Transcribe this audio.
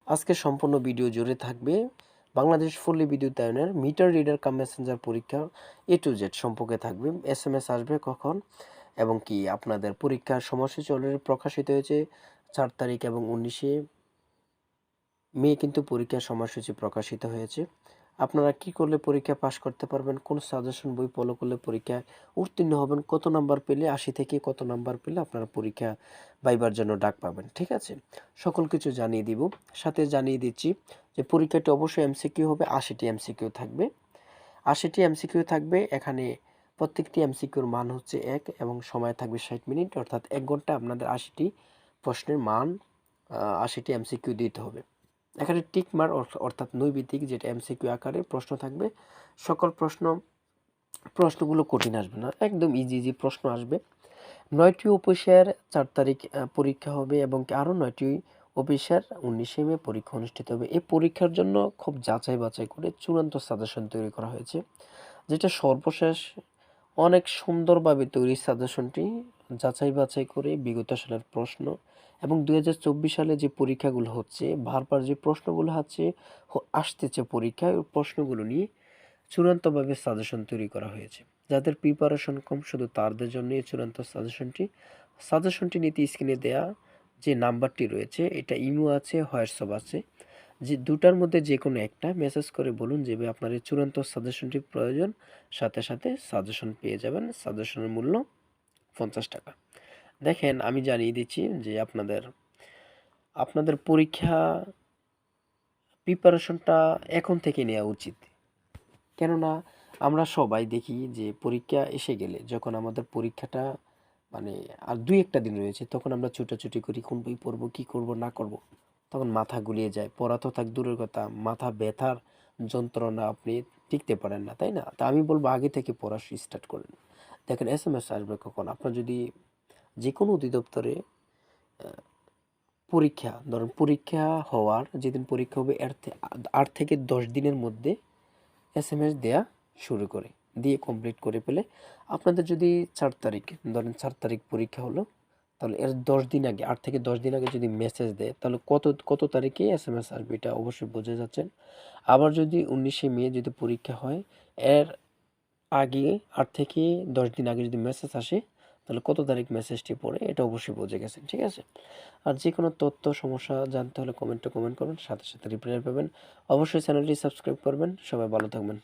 আজকে সম্পূর্ণ ভিডিও জুড়ে থাকবে বাংলাদেশ ফুললি বিদ্যুতায়নের মিটার রিডার কাম মেসেঞ্জার পরীক্ষা A to Z সম্পর্কে থাকবে। SMS আসবে কখন এবং কি আপনাদের পরীক্ষার সময়সূচি অলরেডি প্রকাশিত হয়েছে 4 তারিখ এবং 19শে মে কিন্তু পরীক্ষার সময়সূচি প্রকাশিত হয়েছে। আপনারা কি করলে পরীক্ষা পাশ করতে পারবেন, কোন সাজেশন বই ফলো করলে পরীক্ষায় উত্তীর্ণ হবেন, কত নাম্বার পেলে 80 থেকে কত নাম্বার পেলে আপনারা পরীক্ষা ভাইবার জন্য ডাক পাবেন, ঠিক আছে? সকল কিছু জানিয়ে দিব। সাথে জানিয়ে দিচ্ছি যে পরীক্ষাটি অবশ্যই এমসিকিউ হবে, 80টি এমসিকিউ থাকবে। 80টি এমসিকিউ থাকবে। এখানে প্রত্যেকটি এমসিকিউর মান হচ্ছে 1 এবং সময় থাকবে 60 মিনিট, অর্থাৎ 1 ঘন্টা আপনাদের 80টি প্রশ্নের মান 80টি এমসিকিউ দিতে হবে। এখানে টিক মার্ক অর্থাৎ নৈবিত্তিক, যেটা এমসিকিউ আকারে প্রশ্ন থাকবে। সকল প্রশ্নগুলো কঠিন আসবে না, একদম ইজি প্রশ্ন আসবে। 9টি অফিসের 4 তারিখ পরীক্ষা হবে এবং আরও 9টি অফিসের 19শে মে পরীক্ষা অনুষ্ঠিত হবে। এই পরীক্ষার জন্য খুব যাচাই বাছাই করে চূড়ান্ত সাজেশন তৈরি করা হয়েছে, যেটা সর্বশেষ অনেক সুন্দরভাবে তৈরি সাজেশনটি যাচাই বাছাই করে বিগত সালের প্রশ্ন এবং 2024 সালে যে পরীক্ষাগুলো হচ্ছে, বারবার যে প্রশ্নগুলো আসতেছে পরীক্ষায়, ওই প্রশ্নগুলো নিয়ে চূড়ান্তভাবে সাজেশন তৈরি করা হয়েছে। যাদের প্রিপারেশন কম শুধু তাদের জন্য এই চূড়ান্ত সাজেশনটি নিতে স্ক্রিনে দেয়া যে নাম্বারটি রয়েছে, এটা ইমো আছে, হোয়াটসঅ্যাপ আছে, যে দুটার মধ্যে যে কোনো একটা মেসেজ করে বলুন যে ভাই আপনার এই চূড়ান্ত সাজেশনটি প্রয়োজন। সাথে সাথে সাজেশন পেয়ে যাবেন। সাজেশনের মূল্য 50 টাকা। দেখেন, আমি জানিয়ে দিচ্ছি যে আপনাদের পরীক্ষা প্রিপারেশনটা এখন থেকে নেওয়া উচিত। কেননা আমরা সবাই দেখি যে পরীক্ষা এসে গেলে, যখন আমাদের পরীক্ষাটা মানে আর 2-1টা দিন রয়েছে, তখন আমরা ছুটাছুটি করি কোন বই পড়বো, কি করব না করব। তখন মাথা গুলিয়ে যায়, পড়া তো থাক দূরের কথা, মাথা ব্যথার যন্ত্রণা আপনি টিকতে পারেন না, তাই না? তা আমি বলবো আগে থেকে পড়া স্টার্ট করেন। দেখেন, SMS আসবে কখন, আপনার যদি যে কোনো অধিদপ্তরে পরীক্ষা ধরুন, পরীক্ষা হওয়ার যেদিন পরীক্ষা হবে এর 8 থেকে 10 দিনের মধ্যে SMS দেয়া শুরু করে দিয়ে কমপ্লিট করে ফেলে। আপনাদের যদি 4 তারিখ ধরেন 4 তারিখ পরীক্ষা হলো, তাহলে এর 10 দিন আগে, 8 থেকে 10 দিন আগে যদি মেসেজ দেয়, তাহলে কত তারিখে SMS আসবে এটা অবশ্যই বুঝে যাচ্ছেন। আবার যদি 19শে মে যদি পরীক্ষা হয়, এর আগে 8 থেকে 10 দিন আগে যদি মেসেজ আসে, তাহলে কত তারিখ মেসেজটি পড়ে এটা অবশ্যই বুঝে গেছেন, ঠিক আছে? আর যে কোনো তথ্য সমস্যা জানতে হলে কমেন্ট করবেন, সাথে সাথে রিপ্লাই পাবেন। অবশ্যই চ্যানেলটি সাবস্ক্রাইব করবেন। সবাই ভালো থাকবেন।